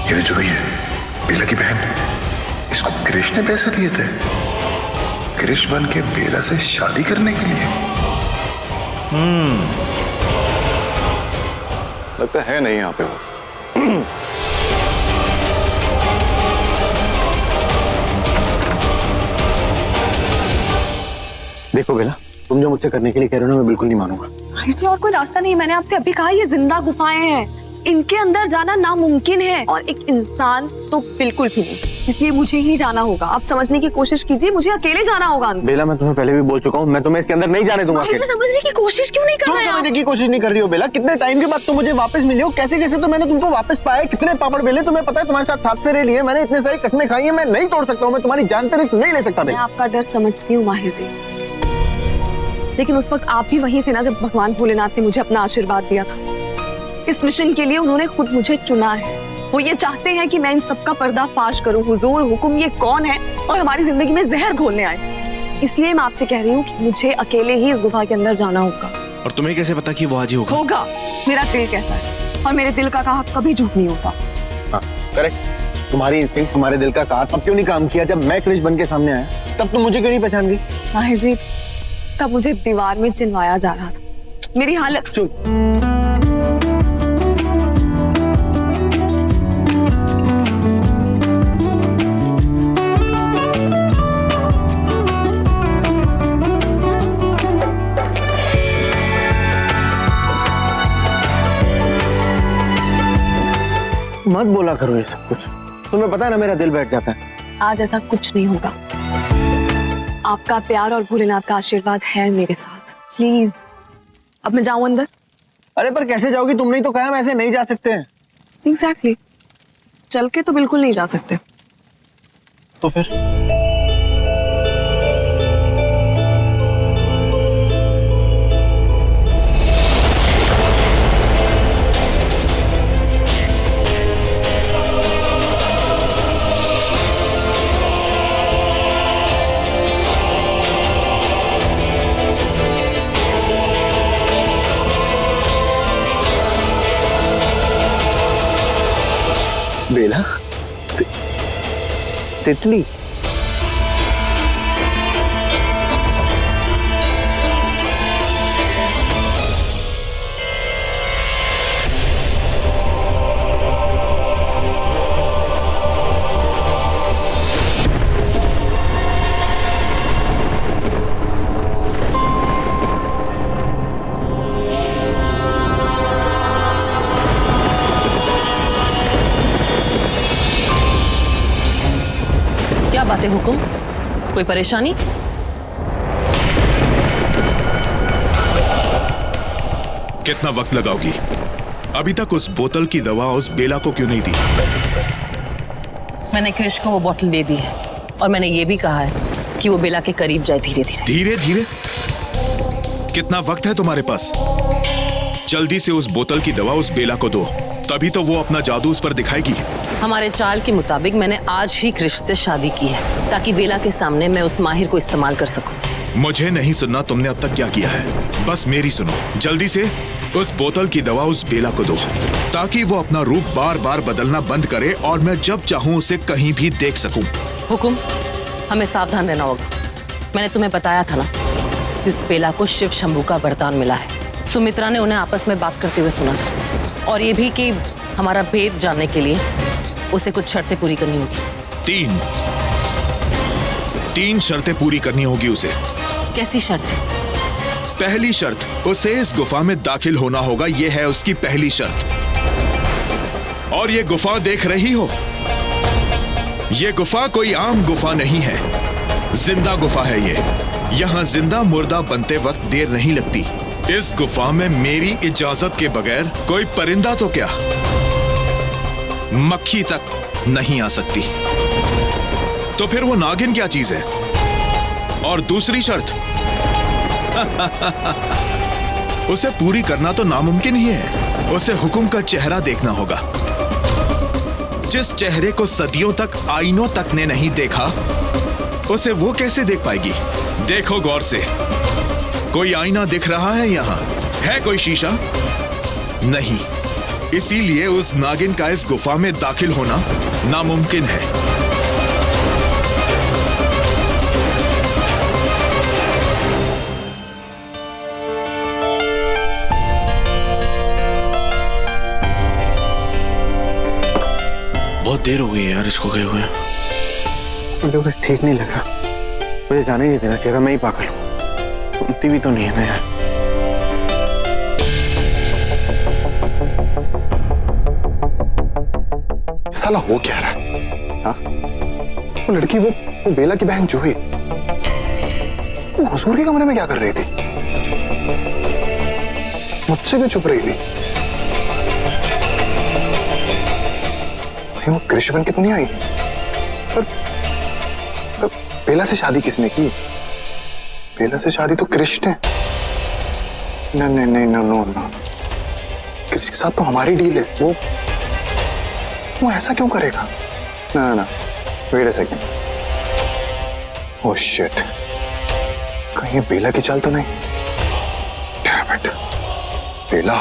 ये जो ही है बेला की बहन, इसको कृष्ण ने पैसे दिए थे कृष्ण बन के बेला से शादी करने के लिए। लगता है नहीं यहाँ पे वो। देखो बेला, तुम जो मुझसे करने के लिए कह रहे हो ना, मैं बिल्कुल नहीं मानूंगा। ऐसे और कोई रास्ता नहीं। मैंने आपसे अभी कहा ये जिंदा गुफाएं हैं, इनके अंदर जाना नामुमकिन है और एक इंसान तो बिल्कुल भी नहीं। इसलिए मुझे ही जाना होगा। आप समझने की कोशिश कीजिए, मुझे अकेले जाना होगा। बेला, मैं तुम्हें पहले भी बोल चुका हूँ, मैं तुम्हें इसके अंदर नहीं जाने दूंगा। समझने की कोशिश क्यों नहीं कर रहे? तुम समझने की कोशिश नहीं कर रही हो बेला। कितने टाइम के बाद तुम मुझे वापस मिली हो, कैसे कैसे तो मैंने तुमको वापस पाया। कितने पापड़ बेले तुम्हें पता है, तुम्हारे साथ 7 फेरे लिए मैंने, इतने सारी कस्में खाई है। मैं नहीं तोड़ सकता हूँ, मैं तुम्हारी जान पे रिस्क नहीं ले सकता। मैं आपका डर समझती हूँ माहिर जी, लेकिन उस वक्त आप भी वही थे ना जब भगवान भोलेनाथ ने मुझे अपना आशीर्वाद दिया था। इस मिशन के लिए उन्होंने खुद मुझे चुना है। वो ये चाहते हैं कि मैं इन सबका पर्दाफाश करूं। हुजूर, हुक्म ये कौन है और हमारी जिंदगी में जहर घोलने आए। इसलिए मैं आपसे कह रही हूँ कि मुझे अकेले ही इस गुफा के अंदर जाना होगा। और तुम्हें कैसे पता कि वो आज ही होगा? मेरा दिल कहता है और मेरे दिल का कहा कभी झूठ नहीं होता। हाँ, करेक्ट। तुम्हारी इंस्टिंक्ट, तुम्हारे दिल का कहा तब क्यों नहीं काम किया? जब मैं कृष्ण बन के सामने आया तब तुम मुझे क्यों नहीं पहचान गई? माहिर जी, तब मुझे दीवार में चिनवाया जा रहा था। मेरी हालत। चुप। मत बोला करो ये सब कुछ, तुम्हें पता है ना मेरा दिल बैठ जाता है। आज ऐसा कुछ नहीं होगा। आपका प्यार और भोलेनाथ का आशीर्वाद है मेरे साथ। प्लीज, अब मैं जाऊं अंदर? अरे पर कैसे जाओगी? तुमने ही तो कहा हम ऐसे नहीं जा सकते हैं। एग्जैक्टली। चल के तो बिल्कुल नहीं जा सकते। तो फिर बेला, तितली, क्या बात है हुकुम? कोई परेशानी? कितना वक्त लगाओगी? अभी तक उस बोतल की दवा उस बेला को क्यों नहीं दी? मैंने कृष को वो बोतल दे दी है और मैंने ये भी कहा है कि वो बेला के करीब जाए धीरे धीरे। धीरे धीरे? कितना वक्त है तुम्हारे पास? जल्दी से उस बोतल की दवा उस बेला को दो, तभी तो वो अपना जादू उस पर दिखाएगी। हमारे चाल के मुताबिक मैंने आज ही कृष से शादी की है ताकि बेला के सामने मैं उस माहिर को इस्तेमाल कर सकूं। मुझे नहीं सुनना तुमने अब तक क्या किया है, बस मेरी सुनो। जल्दी से उस बोतल की दवा उस बेला को दो ताकि वो अपना रूप बार बार बदलना बंद करे और मैं जब चाहूं उसे कहीं भी देख सकूं। हुकुम, हमें सावधान रहना होगा। मैंने तुम्हें बताया था ना कि उस बेला को शिव शंभू का वरदान मिला है। सुमित्रा ने उन्हें आपस में बात करते हुए सुना था, और ये भी कि हमारा भेद जानने के लिए उसे कुछ शर्तें पूरी करनी होगी। तीन शर्तें पूरी करनी होगी उसे। कैसी शर्त? पहली शर्त, उसे इस गुफा में दाखिल होना होगा। यह है उसकी पहली शर्त। और ये गुफा देख रही हो, ये गुफा कोई आम गुफा नहीं है, जिंदा गुफा है ये। यहाँ जिंदा मुर्दा बनते वक्त देर नहीं लगती। इस गुफा में मेरी इजाजत के बगैर कोई परिंदा तो क्या, मक्खी तक नहीं आ सकती। तो फिर वो नागिन क्या चीज है? और दूसरी शर्त उसे पूरी करना तो नामुमकिन ही है। उसे हुकुम का चेहरा देखना होगा, जिस चेहरे को सदियों तक, आईनों तक ने नहीं देखा, उसे वो कैसे देख पाएगी? देखो गौर से, कोई आईना दिख रहा है यहाँ? है कोई शीशा? नहीं। इसीलिए उस नागिन का इस गुफा में दाखिल होना नामुमकिन है। बहुत देर हो गई है यार इसको गए हुए। मुझे कुछ ठीक नहीं लगा, मुझे जाने ही नहीं देना चाहिए था, मैं ही पागल हूँ। सुनती भी तो नहीं है ना यार। साला हो क्या रहा है? हाँ? वो लड़की, वो बेला की बहन जूही, वो हुजूर के कमरे में क्या कर रही थी? मुझसे भी छुप रही थी। वो कृष्ण बन के तो नहीं आई? पर बेला से शादी किसने की? बेला से शादी तो कृष्ण है। नहीं नहीं नहीं, नो नो नो, कृष्ण के साथ तो हमारी डील है। वो ऐसा क्यों करेगा? ना ना, wait a second. Oh shit, कहीं ये बेला की चाल तो नहीं? Damn it, Bela,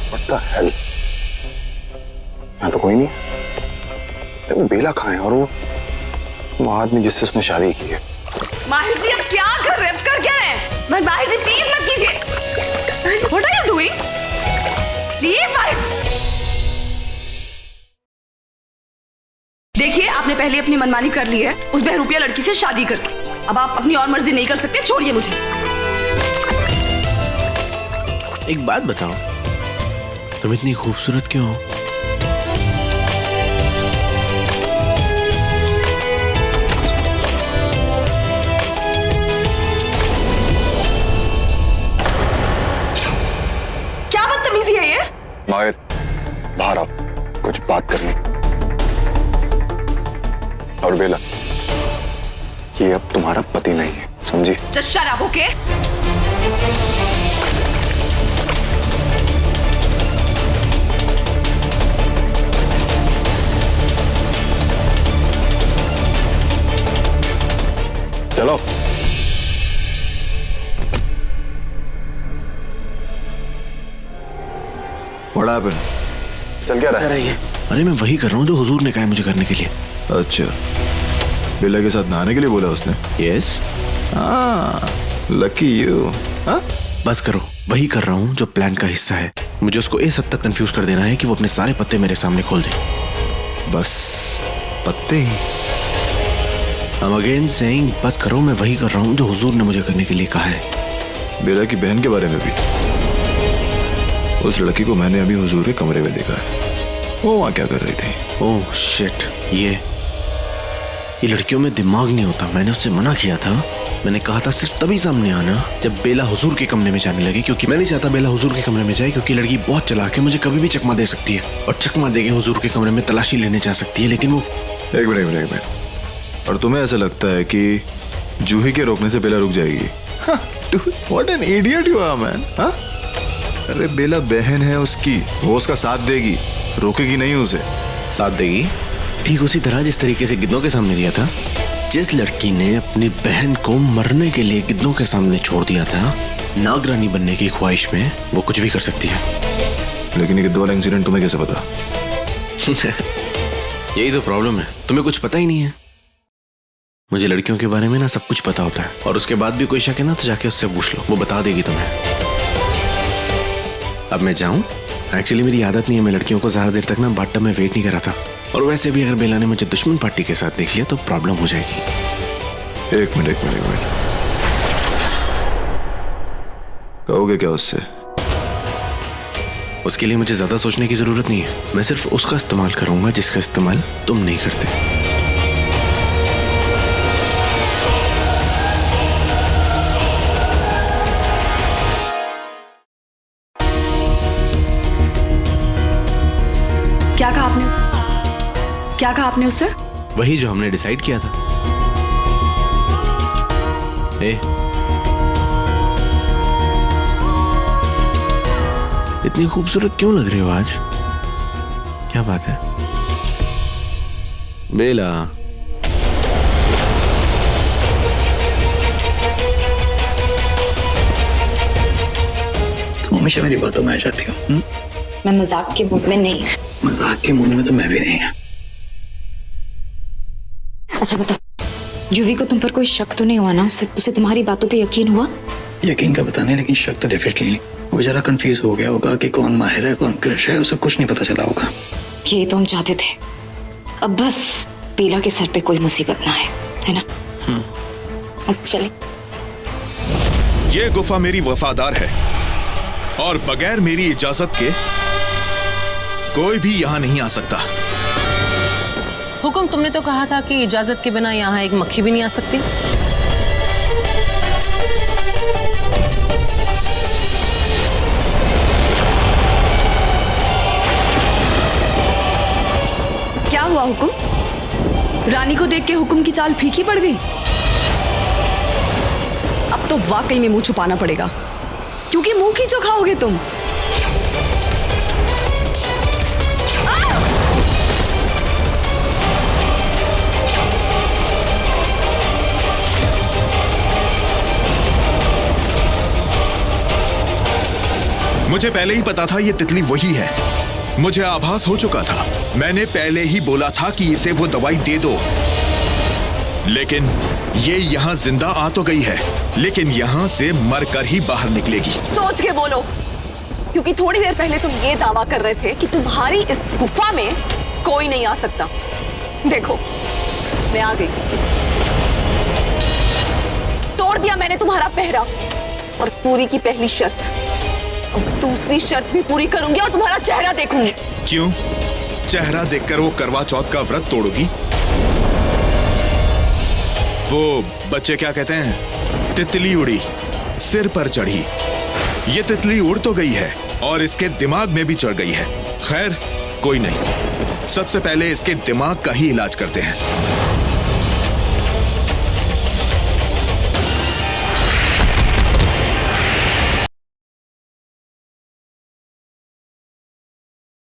what the hell? यहाँ तो कोई नहीं। वो बेला कहाँ है? और वो आदमी जिससे उसने शादी की है। माहिर जी, आप क्या कर रहे हैं? आप कर क्या रहे हैं? माहिर जी प्लीज मत कीजिए। What are you doing? Please माहिर। देखिए, आपने पहले अपनी मनमानी कर ली है उस बहरूपिया लड़की से शादी कर। अब आप अपनी और मर्जी नहीं कर सकते, छोड़िए मुझे। एक बात बताओ, तुम इतनी खूबसूरत क्यों हो? क्या बदतमीजी है ये? माहिर, बाहर आओ, कुछ बात करनी। और बेला, ये अब तुम्हारा पति नहीं है, समझी? Just shut up, okay? चलो। बड़ा पे चल क्या रहा है? अरे मैं वही कर रहा हूँ जो हुजूर ने कहा है मुझे करने के लिए। अच्छा, बेला के साथ नहाने के लिए बोला उसने? यस। Lucky you. बस करो, वही कर रहा हूँ जो प्लान का हिस्सा है। मुझे उसको इस हद तक कंफ्यूज कर देना है कि वो अपने सारे पत्ते मेरे सामने खोल दे। बस पत्ते ही? I'm again saying, बस करो, मैं वही कर रहा हूँ जो हुजूर ने मुझे करने के लिए कहा है। बेला की बहन के बारे में भी? उस लड़की को मैंने अभी हुजूर के कमरे में देखा है। वो वहाँ क्या कर रही थी? ओह शिट, ये लड़कियों में दिमाग नहीं होता। मैंने उससे मना किया था। मैंने कहा था सिर्फ तभी सामने आना जब बेला हुजूर के कमरे में जाने लगी, क्योंकि मैं नहीं चाहता बेला हुजूर के कमरे में जाए, क्योंकि लड़की बहुत चालाक है, मुझे कभी भी चकमा दे सकती है और चकमा देके हुजूर के कमरे में तलाशी लेने जा सकती है। लेकिन वो एक मिनट। और तुम्हें ऐसा लगता है कि जूही के रोकने से बेला रुक जाएगी? What an idiot you are man. अरे बेला बहन है उसकी, वो उसका साथ देगी, रोकेगी नहीं उसे। साथ देगी ठीक उसी तरह जिस तरीके से गिद्धों के सामने दिया था। जिस लड़की ने अपनी बहन को मरने के लिए गिद्धों के सामने छोड़ दिया था, नागरानी बनने की ख्वाहिश में, वो कुछ भी कर सकती है। लेकिन ये गिद्ध वाला इंसिडेंट तुम्हें कैसे पता? यही तो प्रॉब्लम है, तुम्हें कुछ पता ही नहीं है। मुझे लड़कियों के बारे में ना सब कुछ पता होता है, और उसके बाद भी कोई शक है ना तो जाके उससे पूछ लो, वो बता देगी तुम्हें। अब मैं जाऊं? एक्चुअली मेरी आदत नहीं है, मैं लड़कियों को ज्यादा देर तक ना बाथटब में वेट नहीं कराता। और वैसे भी अगर बेला ने मुझे दुश्मन पार्टी के साथ देख लिया तो प्रॉब्लम हो जाएगी। एक मिनट। कहोगे क्या उससे? उसके लिए मुझे ज्यादा सोचने की जरूरत नहीं है। मैं सिर्फ उसका इस्तेमाल करूंगा जिसका इस्तेमाल तुम नहीं करते। क्या कहा आपने उससे? वही जो हमने डिसाइड किया था। इतनी खूबसूरत क्यों लग रही हो आज? क्या बात है बेला? तुम हमेशा मेरी बातों में आ जाती हो। मैं मजाक के मूड में नहीं। मजाक के मूड में तो मैं भी नहीं। अच्छा बता, जूही को तुम पर कोई शक तो नहीं हुआ ना? उसे तुम्हारी बातों पे यकीन हुआ? यकीन का पता नहीं, लेकिन शक तो डेफिनेटली। वो बेचारा कंफ्यूज हो गया होगा कि कौन माहिर है कौन क्रिश है, उसे कुछ नहीं पता चला होगा। ये तो हम चाहते थे। अब बस बेला के सर पे कोई मुसीबत ना है ना? अब चले। ये गुफा मेरी वफादार है और बगैर मेरी इजाजत के कोई भी यहां नहीं आ सकता। हुकुम, तुमने तो कहा था कि इजाजत के बिना यहाँ एक मक्खी भी नहीं आ सकती। क्या हुआ हुकुम? रानी को देख के हुकुम की चाल फीकी पड़ गई? अब तो वाकई में मुंह छुपाना पड़ेगा, क्योंकि मुंह की जो खाओगे तुम। मुझे पहले ही पता था ये तितली वही है। मुझे आभास हो चुका था। मैंने पहले ही बोला था कि इसे वो दवाई दे दो। लेकिन ये यहाँ जिंदा आ तो गई है, लेकिन यहाँ से मरकर ही बाहर निकलेगी। सोच के बोलो, क्योंकि थोड़ी देर पहले तुम ये दावा कर रहे थे कि तुम्हारी इस गुफा में कोई नहीं आ सकता। देखो, मैं आ गई। तोड़ दिया मैंने तुम्हारा पहरा, और पूरी की पहली शर्त, अब दूसरी शर्त भी पूरी करूंगी और तुम्हारा चेहरा देखूंगी। क्यों? चेहरा देखकर वो करवा चौथ का व्रत तोड़ोगी? वो बच्चे क्या कहते हैं, तितली उड़ी सिर पर चढ़ी। ये तितली उड़ तो गई है और इसके दिमाग में भी चढ़ गई है। खैर कोई नहीं, सबसे पहले इसके दिमाग का ही इलाज करते हैं।